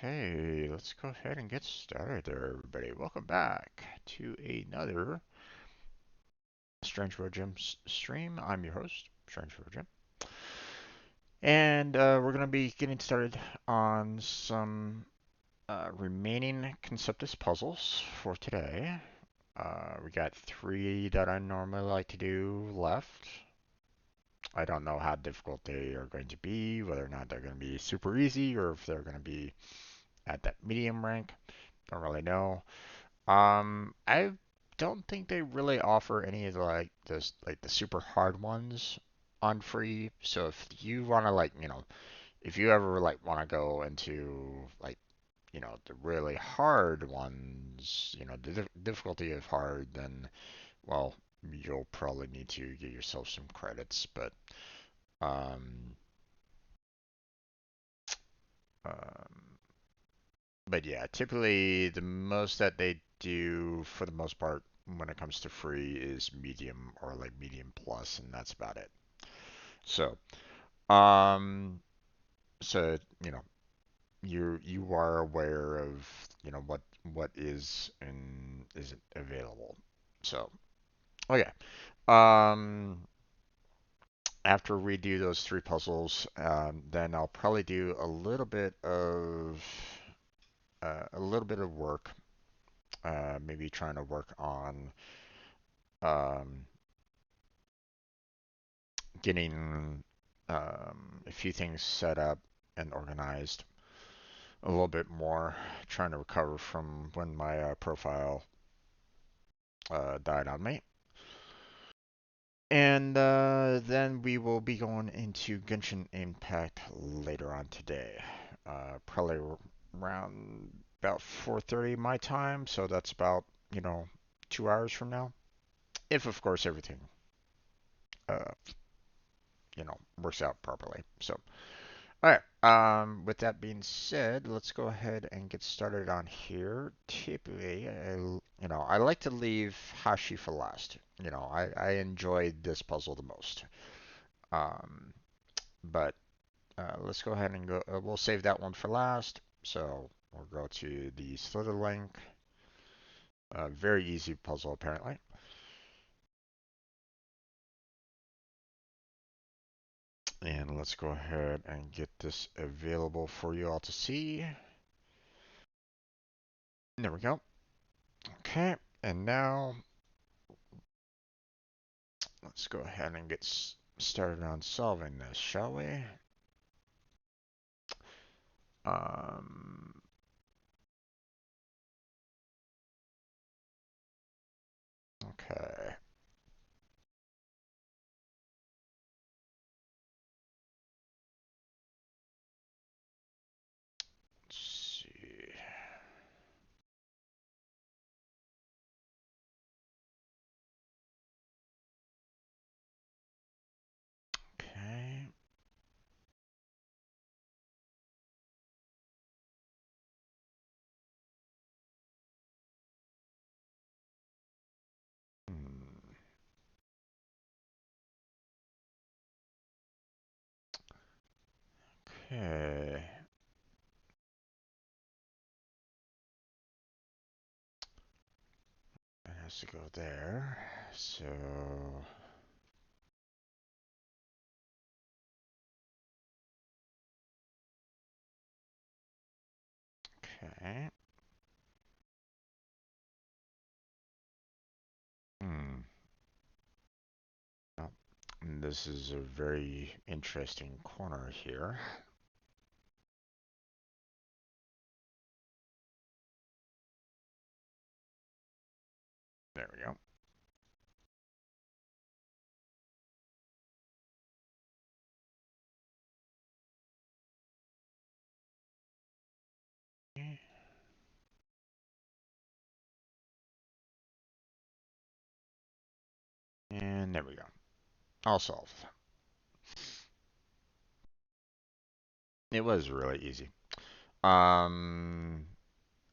Okay, let's go ahead and get started there, everybody. Welcome back to another Strange Road Gym stream. I'm your host, Strange Road Gym. And we're going to be getting started on some remaining Conceptis puzzles for today. We got 3 that I normally like to do left. I don't know how difficult they are going to be, whether or not they're going to be super easy or if they're going to be at that medium rank. Don't really know. I don't think they really offer any of the the super hard ones on free. So if you want to if you ever want to go into the really hard ones, the difficulty of hard, then well, you'll probably need to get yourself some credits. Um, um, but yeah, typically the most that they do for the most part when it comes to free is medium or like medium plus, and that's about it. So, um, so you are aware of what is and isn't available. So, okay. Um, After we do those 3 puzzles, then I'll probably do a little bit of work, maybe trying to work on um, getting a few things set up and organized a little bit more, trying to recover from when my profile died on me. And then we will be going into Genshin Impact later on today. Probably around about 4:30 my time, so that's about, 2 hours from now. If, of course, everything, uh, works out properly. So, all right. With that being said, let's go ahead and get started on here. Typically, I like to leave Hashi for last. I enjoyed this puzzle the most. Um, but let's go ahead and go. We'll save that one for last. So we'll go to the Slither Link. Very easy puzzle, apparently. And let's go ahead and get this available for you all to see. There we go. Okay, and now let's go ahead and get started on solving this, shall we? Um, okay. Let's see. Okay. Hmm. Okay. It has to go there. So, okay. Hmm. Oh, this is a very interesting corner here. There we go. And there we go. All solved. It was really easy. Um,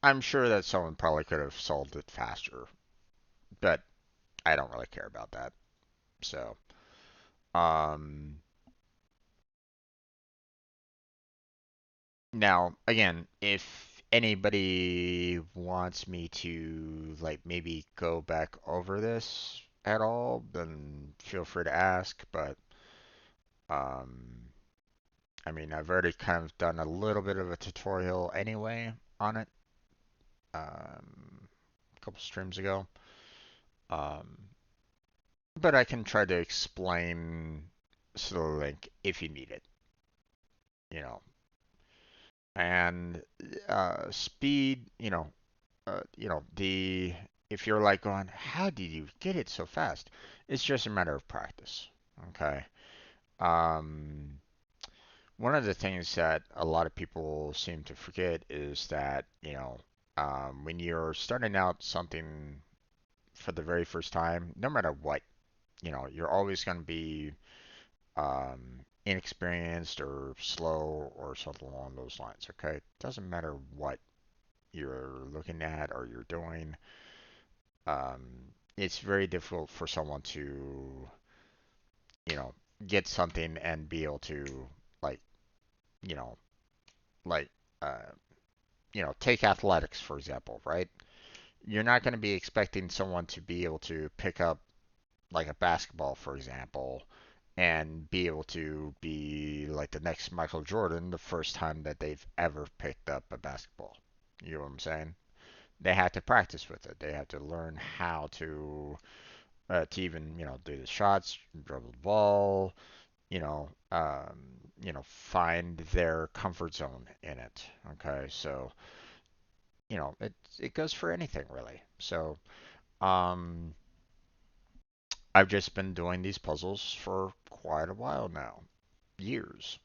I'm sure that someone probably could have solved it faster, but I don't really care about that. So, um, Now, again, if anybody wants me to like maybe go back over this at all, then feel free to ask. But um, I mean, I've already kind of done a little bit of a tutorial anyway on it a couple streams ago. Um, but I can try to explain the link if you need it, you know. And speed, the if you're like going, how did you get it so fast? It's just a matter of practice. Okay. Um, One of the things that a lot of people seem to forget is that, when you're starting out something for the very first time, no matter what, you're always going to be inexperienced or slow or something along those lines. Okay. It doesn't matter what you're looking at or you're doing. It's very difficult for someone to, you know, get something and be able to, like, you know, like, uh, take athletics, for example, right? You're not going to be expecting someone to be able to pick up, like, a basketball, for example, and be able to be like the next Michael Jordan the first time that they've ever picked up a basketball. You know what I'm saying? They have to practice with it. They have to learn how to even do the shots, dribble the ball, find their comfort zone in it. Okay, so it goes for anything really. So um, I've just been doing these puzzles for quite a while now, years,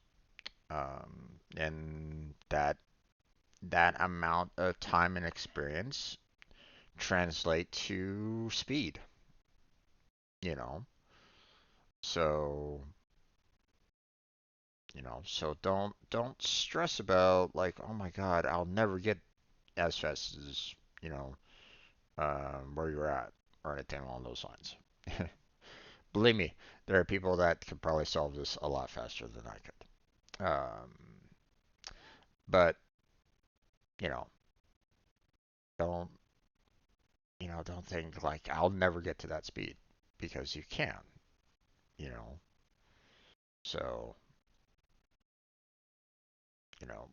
and that amount of time and experience translate to speed. You know, so so don't stress about like, oh my God, I'll never get as fast as you know where you're at or anything along those lines. Believe me, there are people that could probably solve this a lot faster than I could. But you know, don't don't think like I'll never get to that speed because you can. You know, so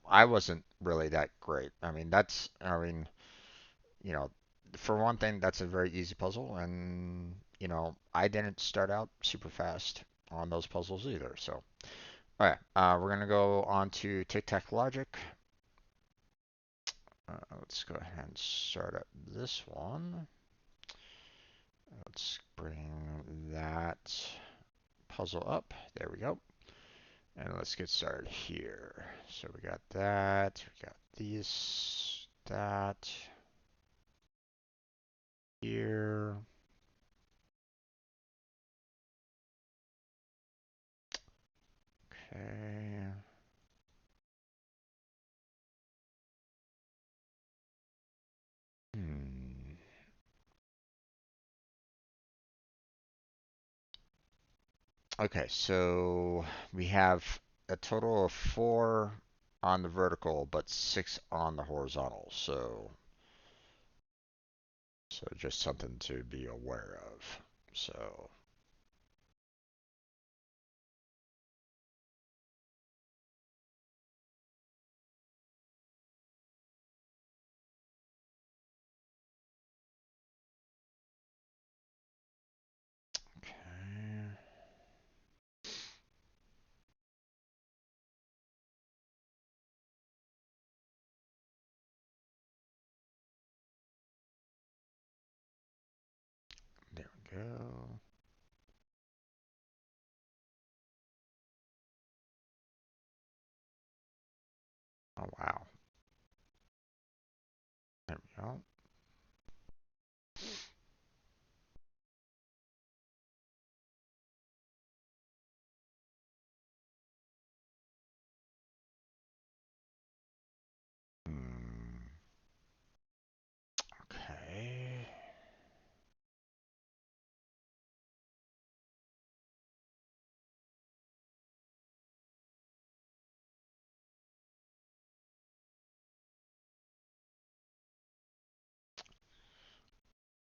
I wasn't really that great. I mean, you know, for one thing, that's a very easy puzzle, and I didn't start out super fast on those puzzles either. So, all right, we're gonna go on to Tic-Tac-Logic. Let's go ahead and start up this one. Let's bring that puzzle up. There we go. And let's get started here. So we got that. We got these, that here. Okay. Hmm. Okay, so we have a total of 4 on the vertical, but 6 on the horizontal. So just something to be aware of. So, okay. There we go. Oh, wow. There we go. Hmm. Okay.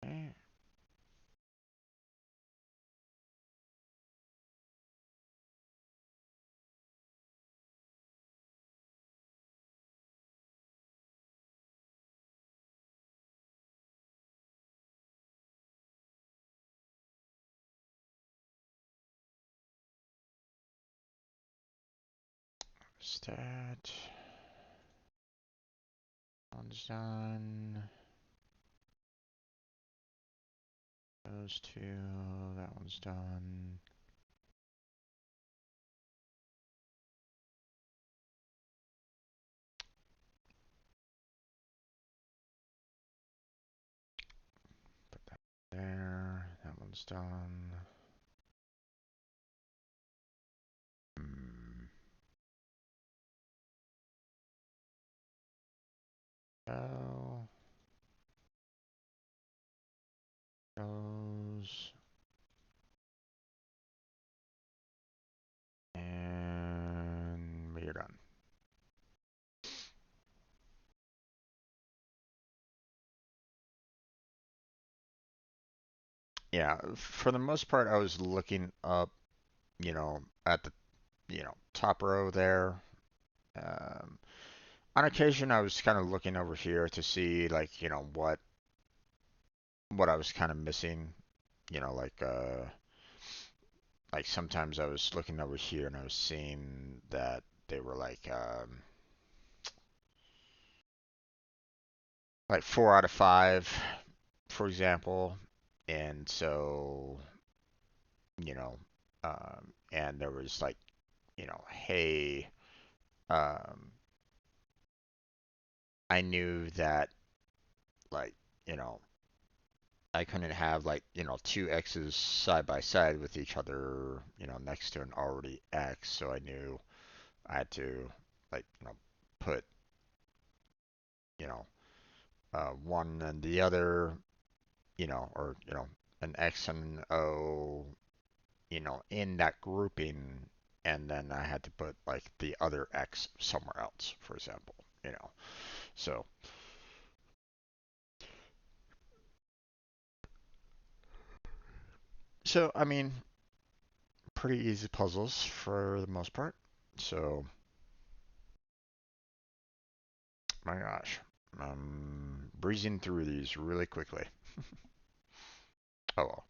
Okay. Stat. One's done. Those two. That one's done. Put that there. That one's done. Hmm. Oh. Those. And we're done. Yeah, for the most part, I was looking up, at the, top row there. Um, on occasion, I was kind of looking over here to see, like, what I was kind of missing. Like sometimes I was looking over here and I was seeing that they were like 4 out of 5, for example, and so you know, and there was like, hey, um, I knew that, like, you know, I couldn't have like, two X's side by side with each other, next to an already X, so I knew I had to, like, put, you know, one and the other, or, an X and an O, in that grouping, and then I had to put like the other X somewhere else, for example, So, so I mean, pretty easy puzzles for the most part. So, my gosh, I'm breezing through these really quickly. Oh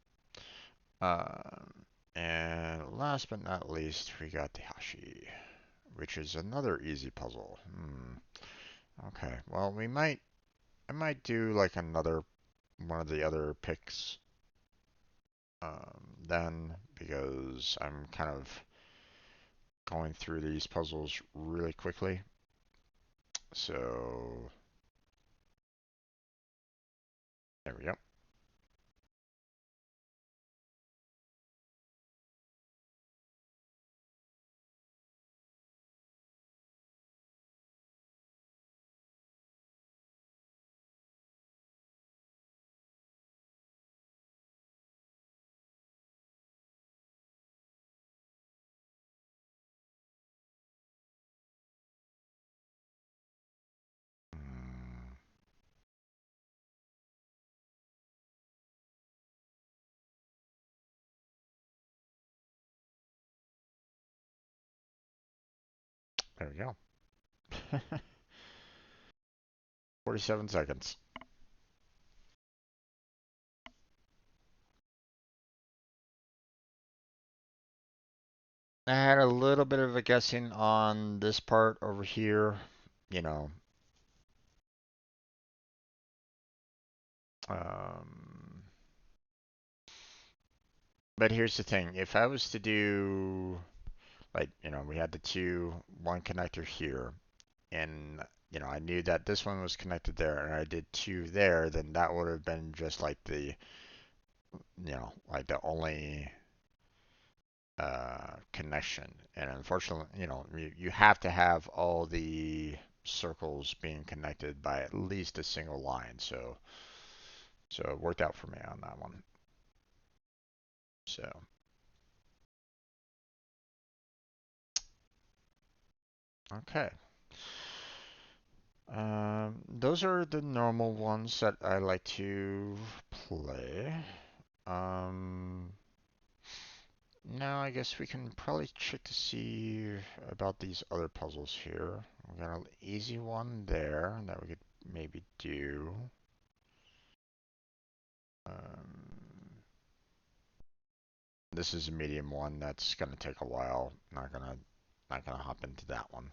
well. And last but not least, we got the Hashi, which is another easy puzzle. Okay, well, I might do like another one of the other picks then, because I'm kind of going through these puzzles really quickly. So there we go. Mm, there we go. 47 seconds. I had a little bit of a guessing on this part over here, you know. Um, but here's the thing. If I was to do, like, we had the one connector here, and, I knew that this one was connected there, and I did two there, then that would have been just like like the only connection. And unfortunately, you have to have all the circles being connected by at least a single line. So it worked out for me on that one. So, okay. Those are the normal ones that I like to play. Um, Now I guess we can probably check to see about these other puzzles here. We got an easy one there that we could maybe do. Um, this is a medium one that's gonna take a while. Not gonna hop into that one.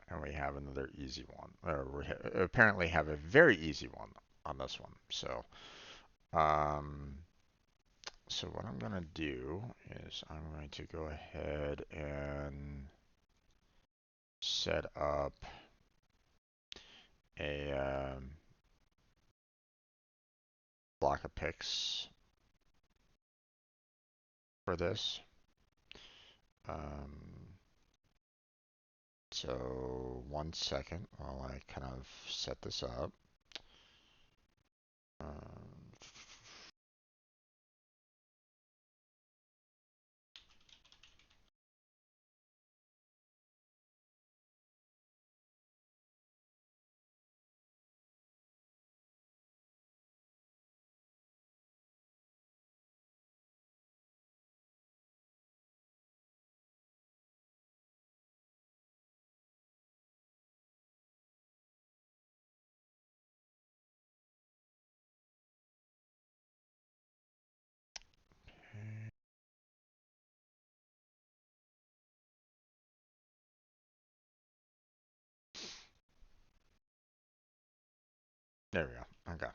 And we have another easy one. Or we apparently have a very easy one on this one. Um, so what I'm gonna do is I'm going to go ahead and set up a Block-a-Pix for this. Um, so 1 second while I kind of set this up. Um, there we go. Okay.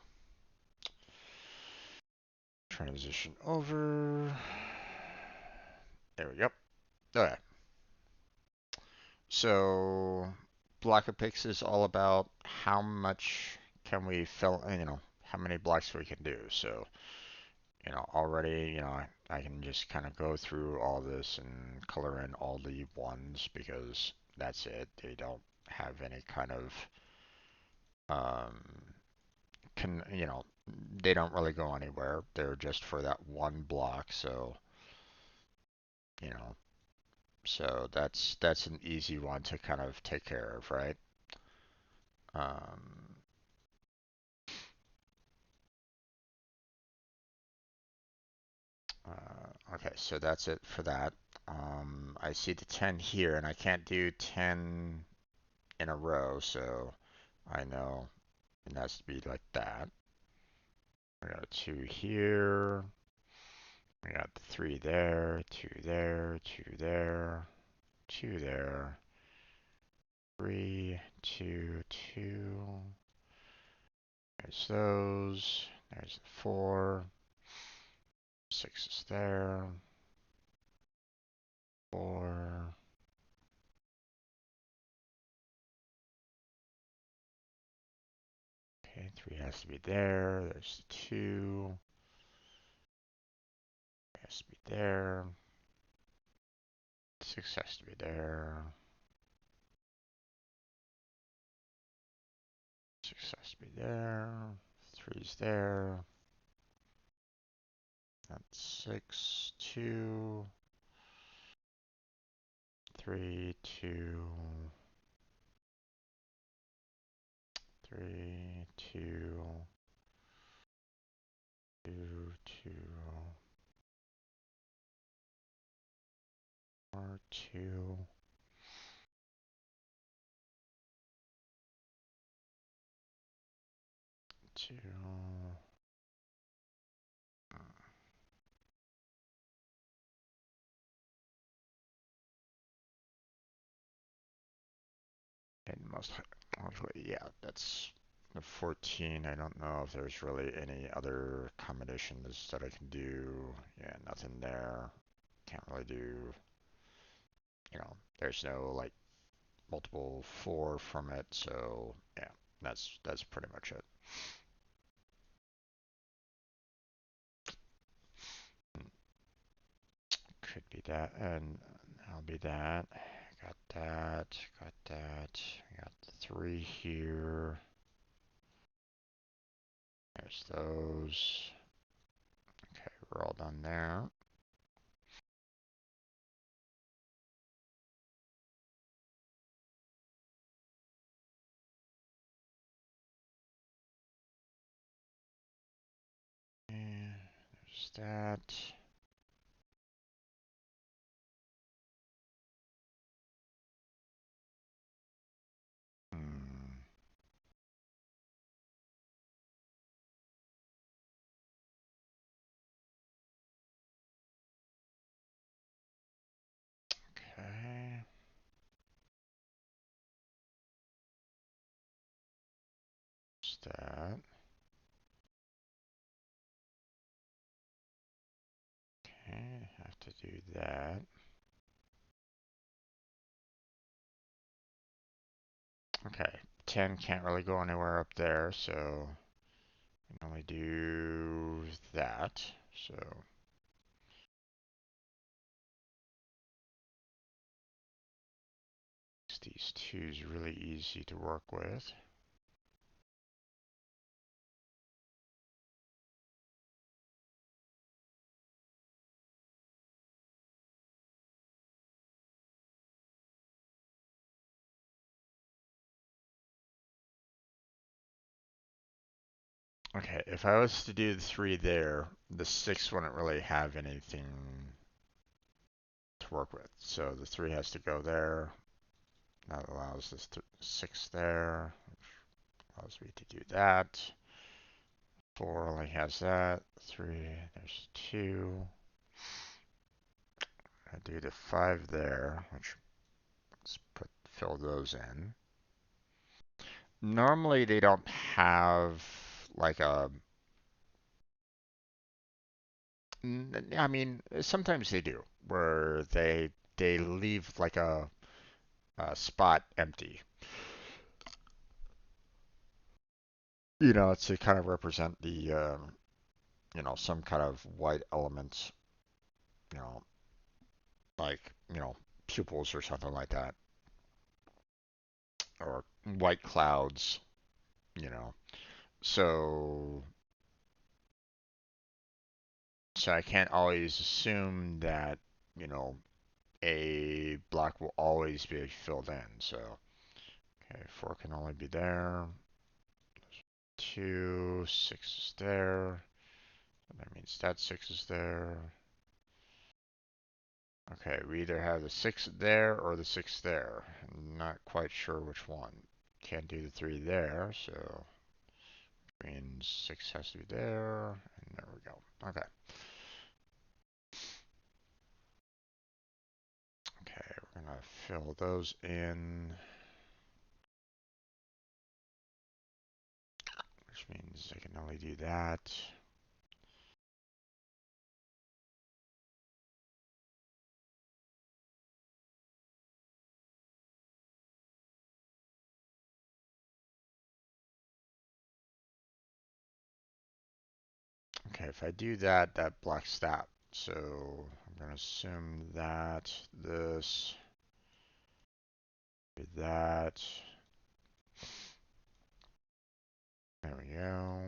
Transition over. There we go. Okay. So Block-a-Pix is all about how much can we fill, how many blocks we can do. So, already, I can just kind of go through all this and color in all the ones because that's it. They don't have any kind of, um, can, they don't really go anywhere. They're just for that one block. So, you know, so that's an easy one to kind of take care of, right? Um, okay, so that's it for that. I see the 10 here, and I can't do 10 in a row, so I know it has to be like that. We got a 2 here. We got the 3 there, 2 there, 2 there, 2 there, 3, 2, 2. There's those. There's the 4. 6 is there. 4. Okay, 3 has to be there. There's the 2. Has to be there. 6 has to be there. 6 has to be there. 3's there. That's 6, 2, 3, 2, 3, 2, 2, 2, 4, 2, 2. And most likely, yeah, that's the 14. I don't know if there's really any other combinations that I can do. Yeah, nothing there. Can't really do, there's no like multiple 4 from it. So yeah, that's pretty much it. Could be that, and that'll be that. Got that, got that. Got the 3 here. There's those. Okay, we're all done there. There's that. Hmm. Okay. There's that. Okay, have to do that. Okay, 10 can't really go anywhere up there, so we can only do that. So these two is really easy to work with. Okay, if I was to do the 3 there, the 6 wouldn't really have anything to work with. So the 3 has to go there. That allows this 6 there, which allows me to do that. 4 only has that. 3, there's 2. I do the 5 there, which let's fill those in. Normally they don't have like a I mean, sometimes they do, where they leave like a spot empty. You know, to kind of represent the some kind of white element, you know, like pupils or something like that, or white clouds, you know. So so I can't always assume that you know a block will always be filled in. So okay, 4 can only be there. 2, 6 is there. That means that 6 is there. Okay, we either have the 6 there or the 6 there. I'm not quite sure which one. Can't do the 3 there, so means 6 has to be there, and there we go. Okay. Okay, we're gonna fill those in, which means I can only do that. Okay, if I do that, that blocks that. So I'm gonna assume that this, that. There we go.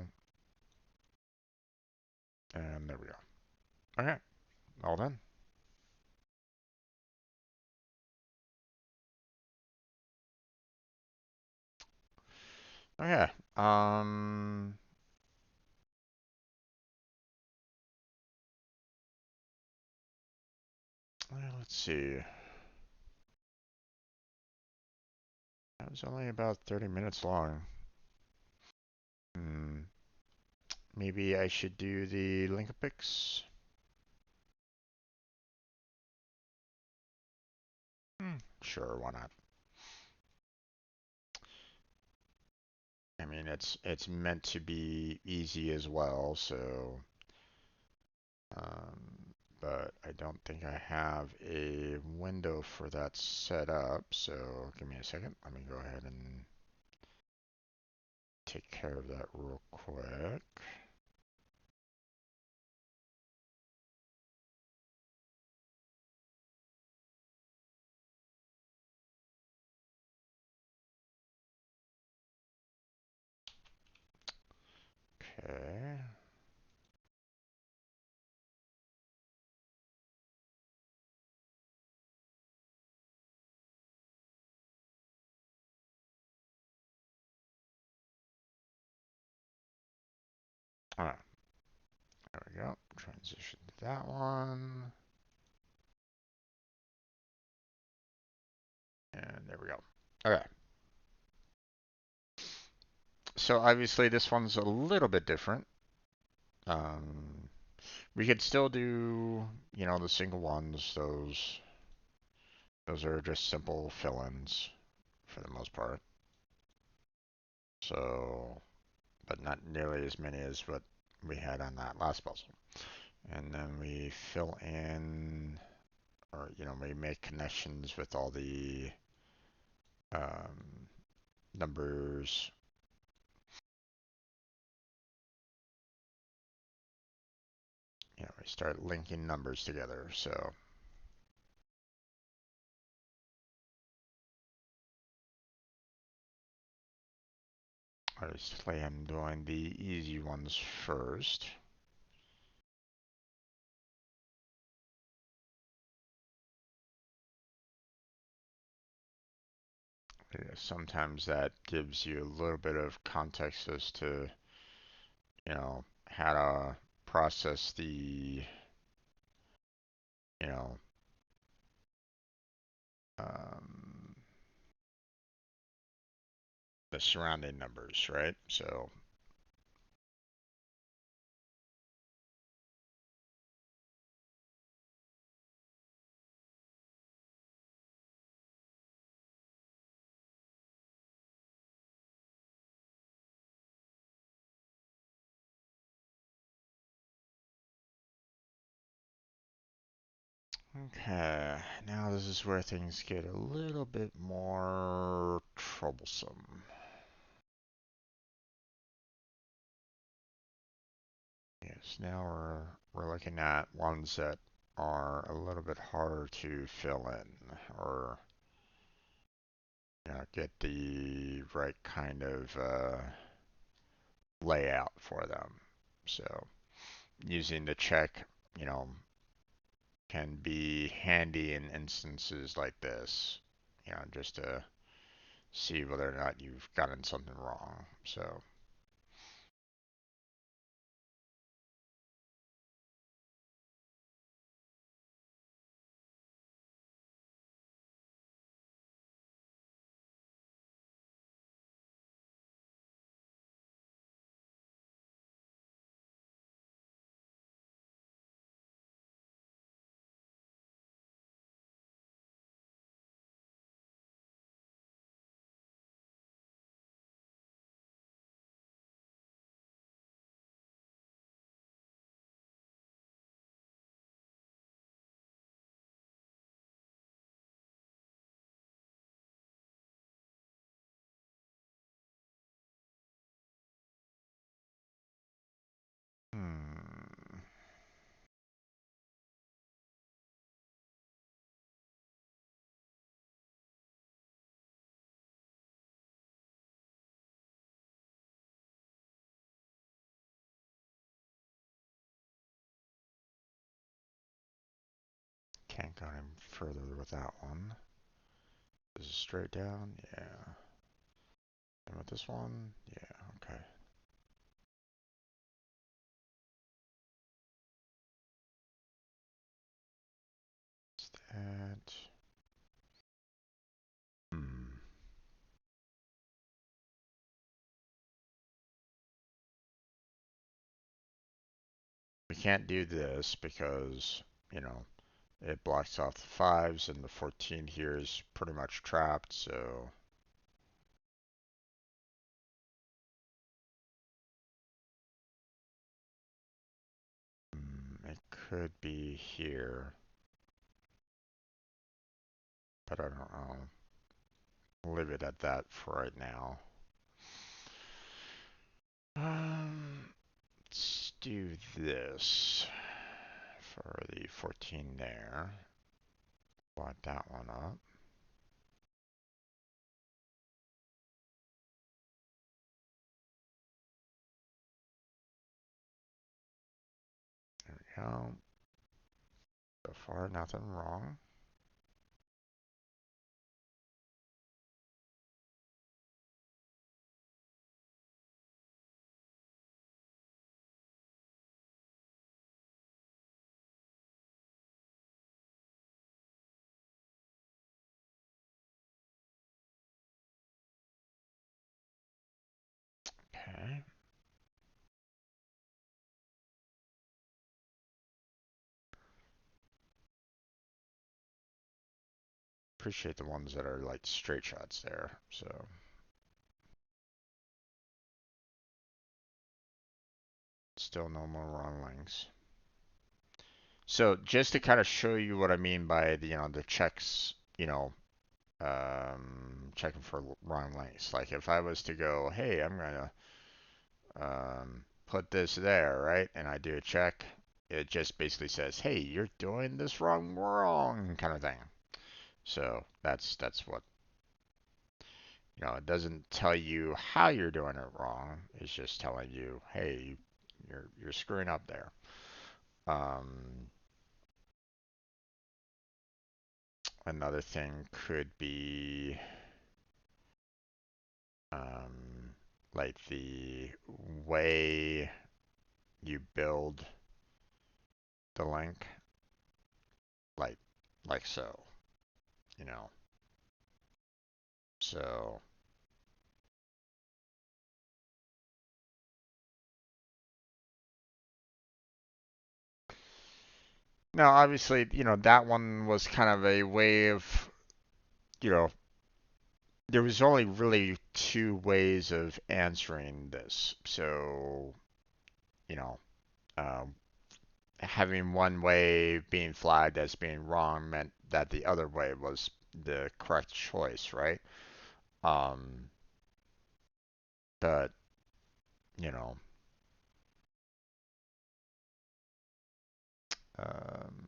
And there we go. Okay, all done. Okay. Well, let's see. That was only about 30 minutes long. Hmm. Maybe I should do the Link-a-Pix. Sure, why not? I mean, it's meant to be easy as well, so but I don't think I have a window for that set up, so give me a second. Let me go ahead and take care of that real quick. Okay. All right. There we go. transition to that one. And there we go. Okay. So obviously this one's a little bit different. We could still do, you know, the single ones. Those are just simple fill-ins for the most part. So, but not nearly as many as what we had on that last puzzle. And then we fill in, or, you know, we make connections with all the numbers. You know, we start linking numbers together. So obviously I'm doing the easy ones first. Sometimes that gives you a little bit of context as to, you know, how to process the, you know, um, the surrounding numbers, right? So okay, now this is where things get a little bit more troublesome. Yes, now we're looking at ones that are a little bit harder to fill in or, you know, get the right kind of layout for them. So using the check, you know, can be handy in instances like this, you know, just to see whether or not you've gotten something wrong. So hmm. Can't go any further with that one. This is straight down, yeah. And with this one, yeah, okay. Is that? Hmm. We can't do this because, you know, it blocks off the 5s and the 14 here is pretty much trapped, so it could be here, but I don't know. We'll leave it at that for right now. Let's do this for the 14 there. Block that one up. There we go. So far, nothing wrong. appreciate the ones that are like straight shots there. So still no more wrong links. So just to kind of show you what I mean by the, the checks, checking for wrong links. Like if I was to go, hey, I'm gonna put this there, right? And I do a check, it just basically says, hey, you're doing this wrong, kind of thing. So that's what, it doesn't tell you how you're doing it wrong. It's just telling you, hey, you're screwing up there. Another thing could be like the way you build the link, like so, you know. So now, obviously, that one was kind of a way of, you know, there was only really two ways of answering this. So, you know, um, having one way being flagged as being wrong meant that the other way was the correct choice, right? Um, but, you know, um,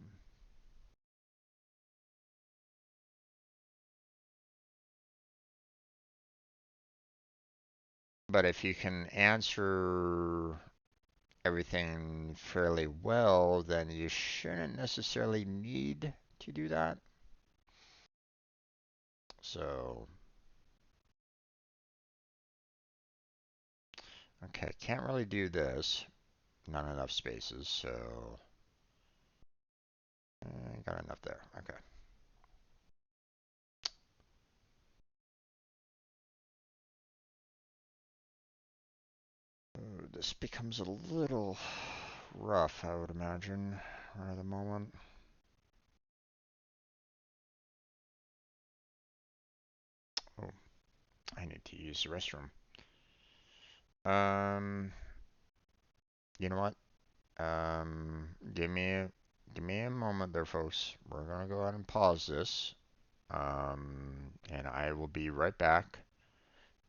but if you can answer everything fairly well, then you shouldn't necessarily need to do that. So, okay, can't really do this. Not enough spaces, so got enough there. Okay. This becomes a little rough, I would imagine, right at the moment. Oh, I need to use the restroom. Um, you know what? Give me a moment there, folks. We're gonna go ahead and pause this. And I will be right back,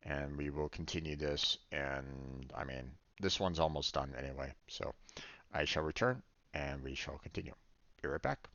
and we will continue this. And I mean, this one's almost done anyway, so I shall return, and we shall continue. Be right back.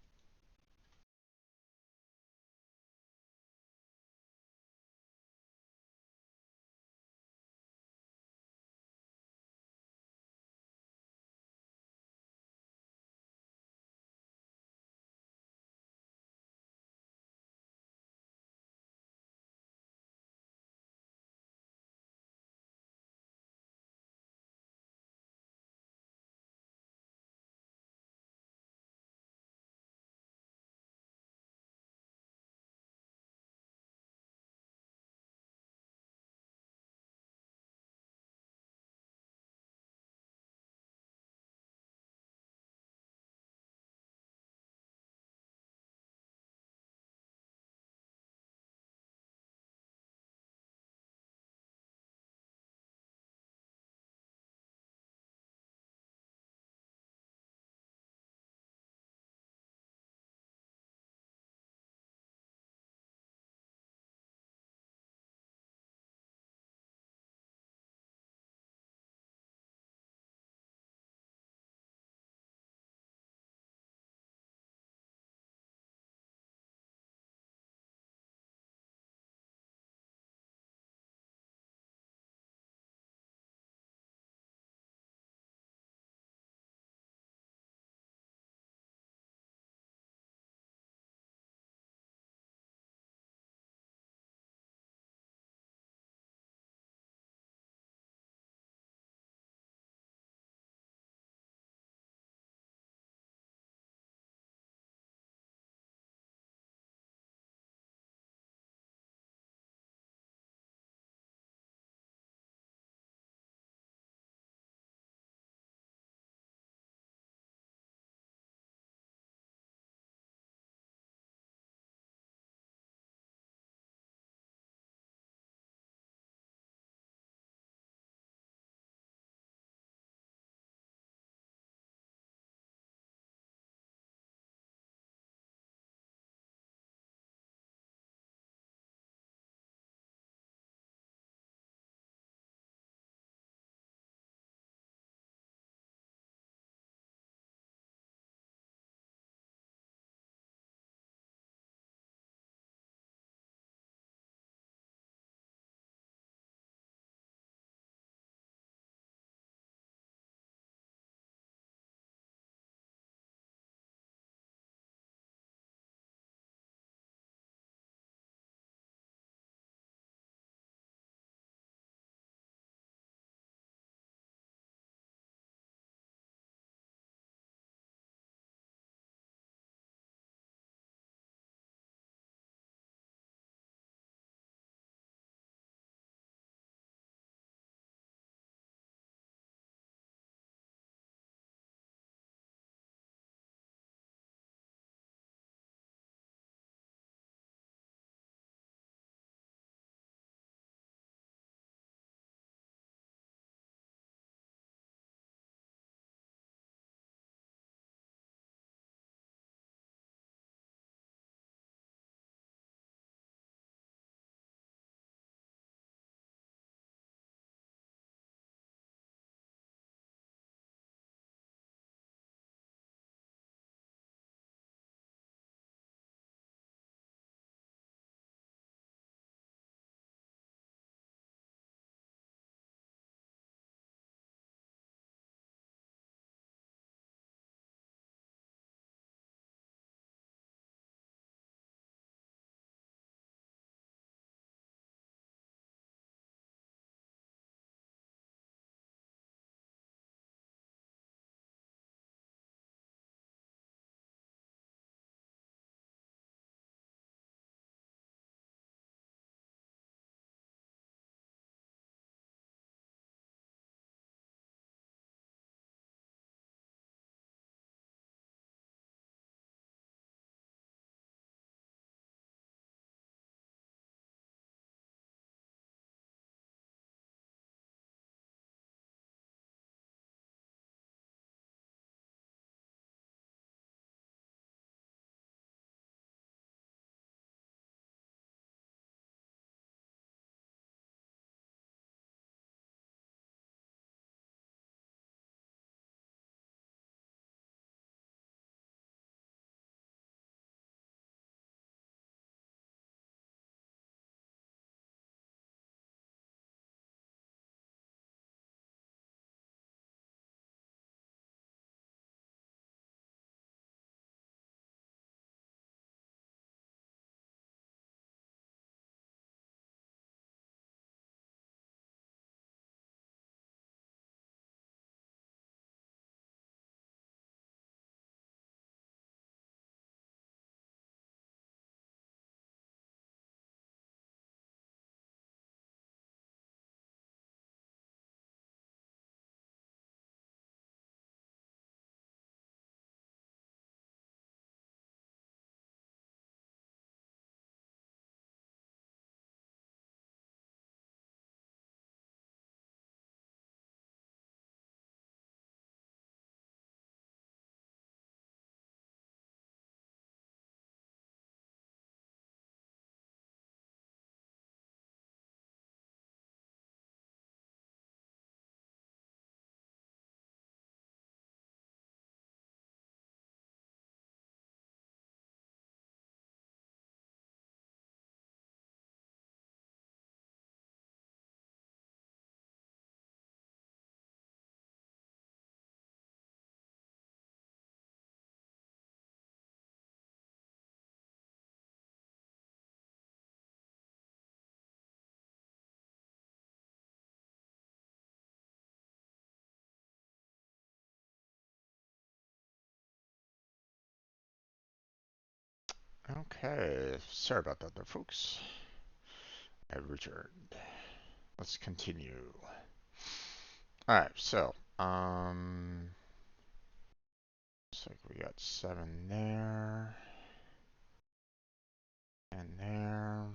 Okay, sorry about that there, folks. I've returned. Let's continue. Alright, so, looks like we got 7 there, and there.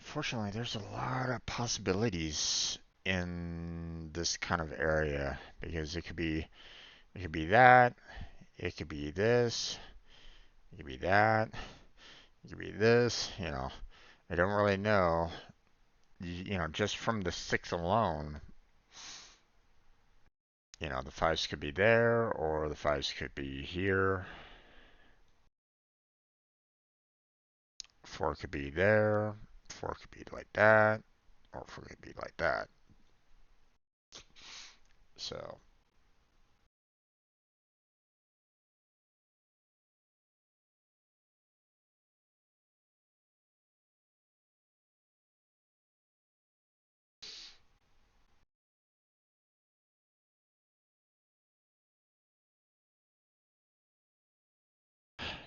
Fortunately, there's a lot of possibilities in this kind of area because it could be that, it could be this, it could be that, it could be this, you know. I don't really know, you know, just from the 6 alone, you know, the 5s could be there or the 5s could be here. 4 could be there, 4 could be like that, or 4 could be like that. So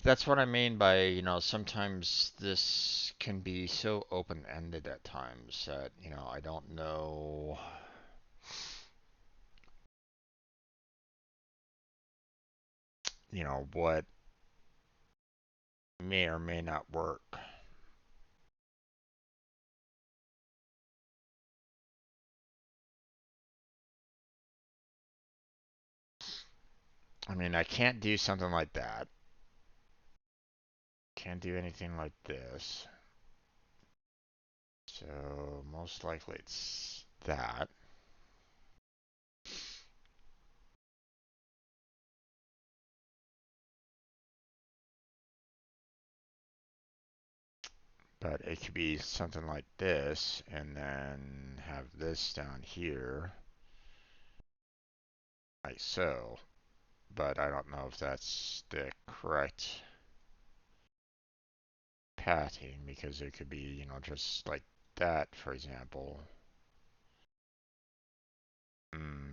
that's what I mean by, you know, sometimes this can be so open-ended at times that, you know, I don't know, you know, what may or may not work. I mean, I can't do something like that. Can't do anything like this. So most likely it's that. But it could be something like this, and then have this down here, like so. But I don't know if that's the correct pathing, because it could be, you know, just like that, for example.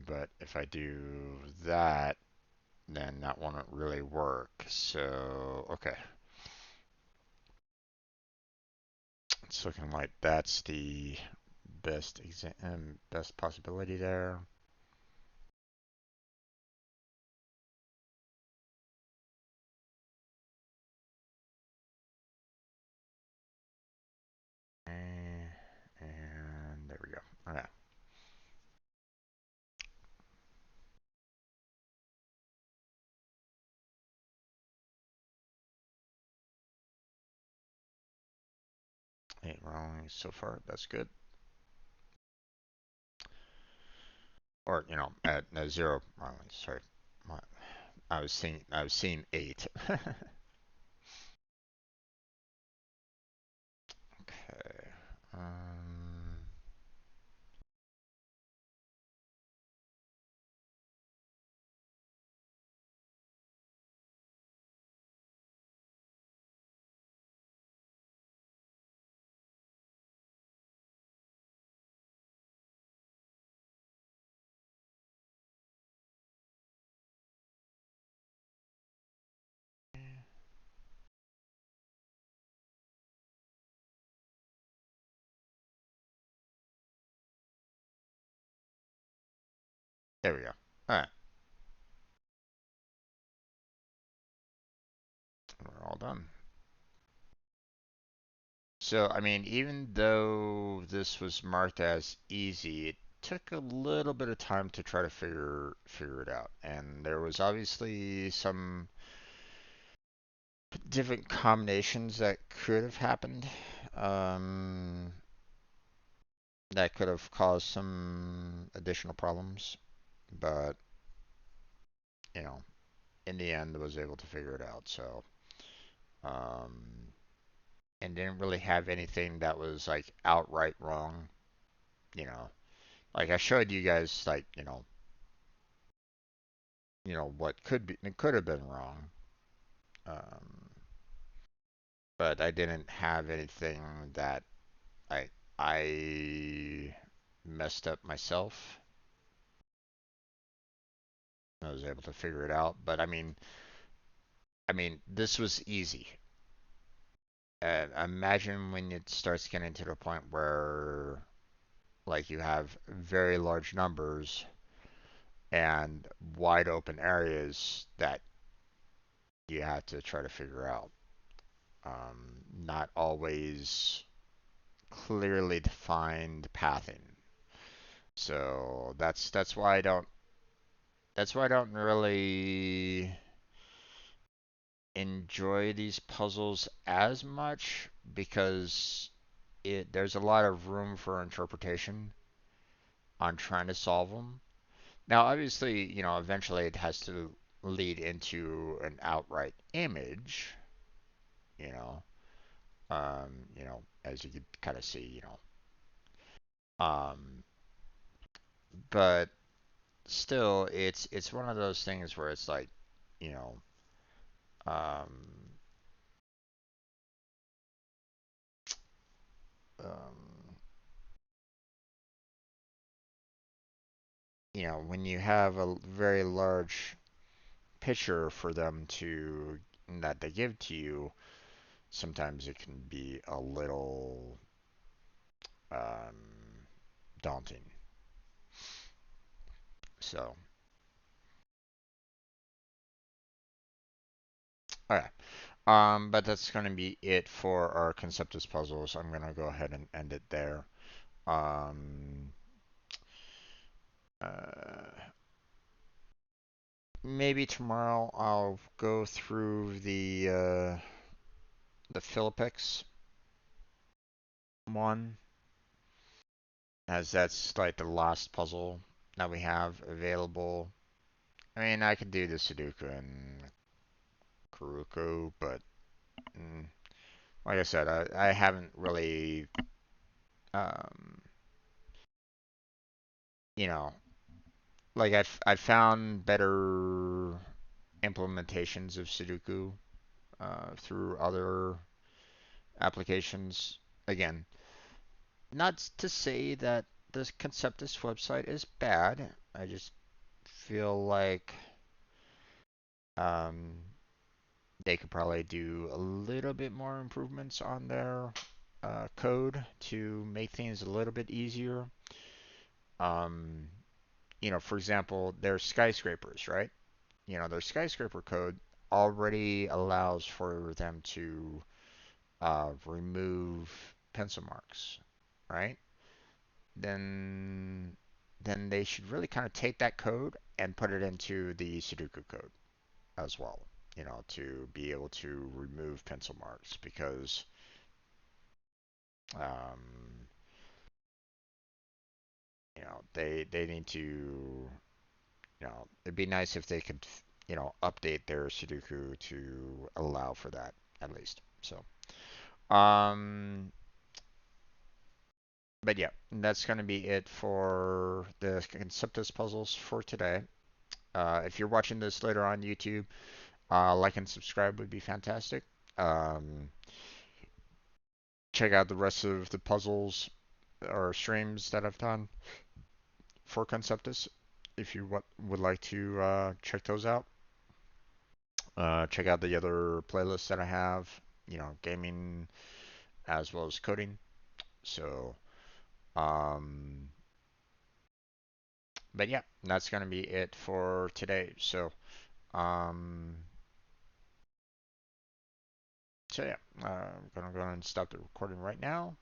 But if I do that, then that won't really work. So, okay. It's looking like that's the best possibility there. And there we go. Okay. Ain't wrong so far. That's good. Or, you know, at 0. Sorry. I was seeing 8. Okay. Um, there we go. All right. We're all done. So, I mean, even though this was marked as easy, it took a little bit of time to try to figure it out. And there was obviously some different combinations that could have happened. Um, that could have caused some additional problems. But, you know, in the end, I was able to figure it out. So, um, and didn't really have anything that was like outright wrong. You know, like I showed you guys, like what could have been wrong. Um, but I didn't have anything that I I messed up myself. I was able to figure it out. But I mean, this was easy. Imagine when it starts getting to the point where like you have very large numbers and wide open areas that you have to try to figure out. Not always clearly defined pathing. So that's why I don't really enjoy these puzzles as much because there's a lot of room for interpretation on trying to solve them. Now, obviously, eventually it has to lead into an outright image, you know, as you could kind of see, um, but still, it's one of those things where it's like, you know, um, um, when you have a very large picture for them to that they give to you, sometimes it can be a little um, daunting. So, all right. But that's going to be it for our Conceptus puzzles. I'm going to go ahead and end it there. Um, uh, Maybe tomorrow I'll go through the Fill-a-Pix one, as that's like the last puzzle that we have available. I mean, I could do the Sudoku and Kuruku, but like I said, I haven't really, um, you know, like I've found better implementations of Sudoku through other applications. Again, not to say that the Conceptus website is bad. I just feel like um, they could probably do a little bit more improvements on their code to make things a little bit easier. Um, for example, their skyscrapers, right? Their skyscraper code already allows for them to remove pencil marks, right? Then then they should really kind of take that code and put it into the Sudoku code as well, to be able to remove pencil marks because um, they need to, it'd be nice if they could, update their Sudoku to allow for that at least. So, um, but yeah, that's going to be it for the Conceptus puzzles for today. If you're watching this later on YouTube, like and subscribe would be fantastic. Um, Check out the rest of the puzzles or streams that I've done for Conceptus if you would like to check those out. Check out the other playlists that I have, gaming as well as coding. So, um, but yeah, that's going to be it for today. Um, so yeah, I'm going to go ahead and stop the recording right now.